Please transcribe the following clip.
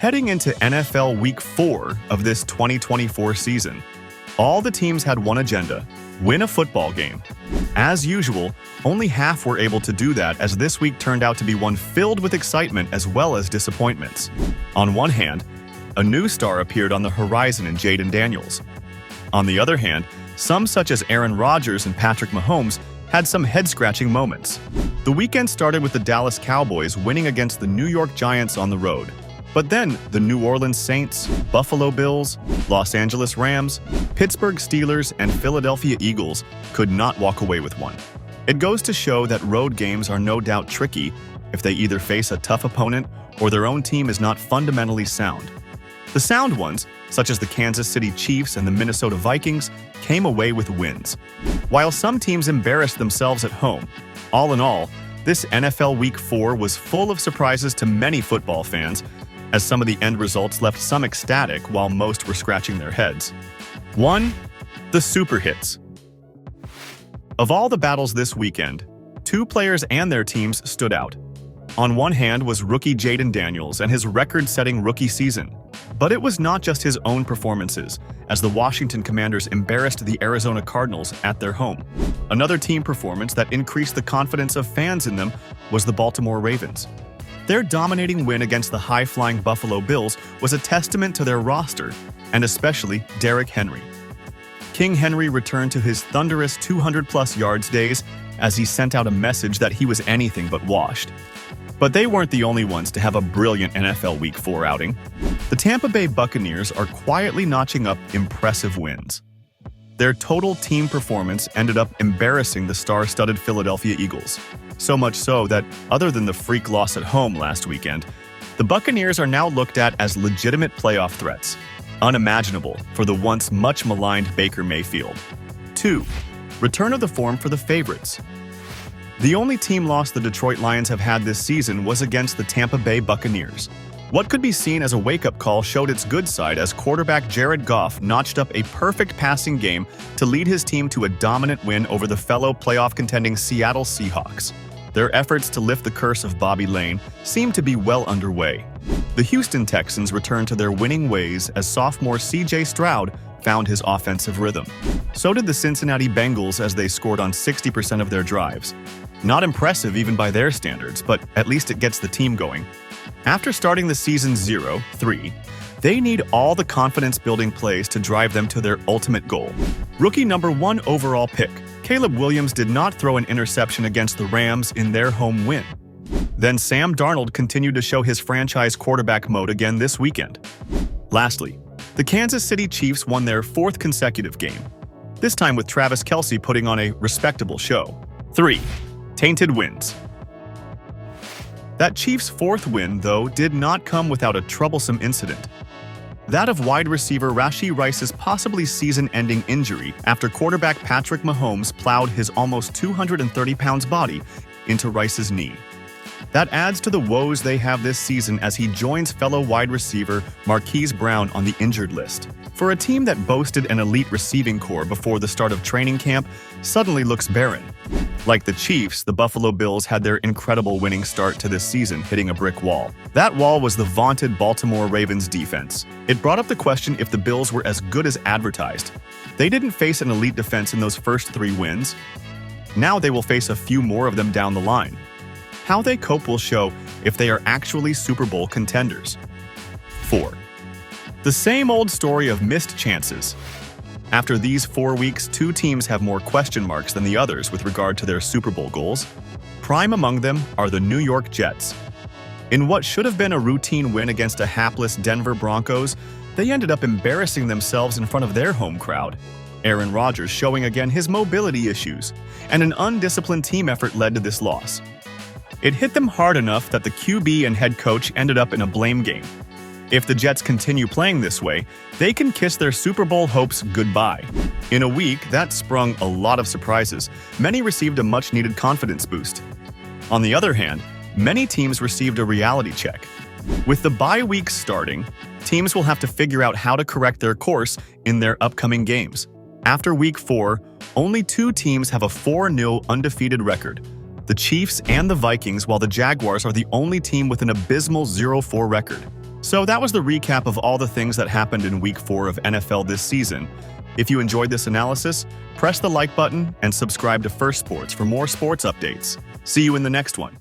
Heading into NFL Week 4 of this 2024 season, all the teams had one agenda: win a football game. As usual, only half were able to do that, as this week turned out to be one filled with excitement as well as disappointments. On one hand, a new star appeared on the horizon in Jayden Daniels. On the other hand, some such as Aaron Rodgers and Patrick Mahomes had some head-scratching moments. The weekend started with the Dallas Cowboys winning against the New York Giants on the road. But then, the New Orleans Saints, Buffalo Bills, Los Angeles Rams, Pittsburgh Steelers, and Philadelphia Eagles could not walk away with one. It goes to show that road games are no doubt tricky if they either face a tough opponent or their own team is not fundamentally sound. The sound ones, such as the Kansas City Chiefs and the Minnesota Vikings, came away with wins, while some teams embarrassed themselves at home. All in all, this NFL Week 4 was full of surprises to many football fans, as some of the end results left some ecstatic while most were scratching their heads. 1. The Super Hits. Of all the battles this weekend, two players and their teams stood out. On one hand was rookie Jayden Daniels and his record-setting rookie season. But it was not just his own performances, as the Washington Commanders embarrassed the Arizona Cardinals at their home. Another team performance that increased the confidence of fans in them was the Baltimore Ravens. Their dominating win against the high-flying Buffalo Bills was a testament to their roster, and especially Derrick Henry. King Henry returned to his thunderous 200-plus yards days as he sent out a message that he was anything but washed. But they weren't the only ones to have a brilliant NFL Week 4 outing. The Tampa Bay Buccaneers are quietly notching up impressive wins. Their total team performance ended up embarrassing the star-studded Philadelphia Eagles. So much so that, other than the freak loss at home last weekend, the Buccaneers are now looked at as legitimate playoff threats, unimaginable for the once much-maligned Baker Mayfield. 2. Return of the form for the favorites. The only team loss the Detroit Lions have had this season was against the Tampa Bay Buccaneers. What could be seen as a wake-up call showed its good side as quarterback Jared Goff notched up a perfect passing game to lead his team to a dominant win over the fellow playoff-contending Seattle Seahawks. Their efforts to lift the curse of Bobby Lane seem to be well underway. The Houston Texans returned to their winning ways as sophomore C.J. Stroud found his offensive rhythm. So did the Cincinnati Bengals, as they scored on 60% of their drives. Not impressive even by their standards, but at least it gets the team going. After starting the season 0-3, they need all the confidence-building plays to drive them to their ultimate goal. Rookie number 1 overall pick, Caleb Williams, did not throw an interception against the Rams in their home win. Then Sam Darnold continued to show his franchise quarterback mode again this weekend. Lastly, the Kansas City Chiefs won their 4th consecutive game, this time with Travis Kelce putting on a respectable show. 3. Tainted wins. That Chiefs' 4th win, though, did not come without a troublesome incident. That of wide receiver Rashee Rice's possibly season-ending injury after quarterback Patrick Mahomes plowed his almost 230-pound body into Rice's knee. That adds to the woes they have this season as he joins fellow wide receiver Marquise Brown on the injured list. For a team that boasted an elite receiving corps before the start of training camp, suddenly looks barren. Like the Chiefs, the Buffalo Bills had their incredible winning start to this season hitting a brick wall. That wall was the vaunted Baltimore Ravens defense. It brought up the question if the Bills were as good as advertised. They didn't face an elite defense in those first 3 wins. Now they will face a few more of them down the line. How they cope will show if they are actually Super Bowl contenders. 4. The same old story of missed chances. After these 4 weeks, 2 teams have more question marks than the others with regard to their Super Bowl goals. Prime among them are the New York Jets. In what should have been a routine win against a hapless Denver Broncos, they ended up embarrassing themselves in front of their home crowd. Aaron Rodgers showing again his mobility issues, and an undisciplined team effort led to this loss. It hit them hard enough that the QB and head coach ended up in a blame game. If the Jets continue playing this way, they can kiss their Super Bowl hopes goodbye. In a week that sprung a lot of surprises, many received a much-needed confidence boost. On the other hand, many teams received a reality check. With the bye weeks starting, teams will have to figure out how to correct their course in their upcoming games. After Week 4, only 2 teams have a 4-0 undefeated record: the Chiefs and the Vikings, while the Jaguars are the only team with an abysmal 0-4 record. So that was the recap of all the things that happened in Week 4 of NFL this season. If you enjoyed this analysis, press the like button and subscribe to FirstSportz for more sports updates. See you in the next one.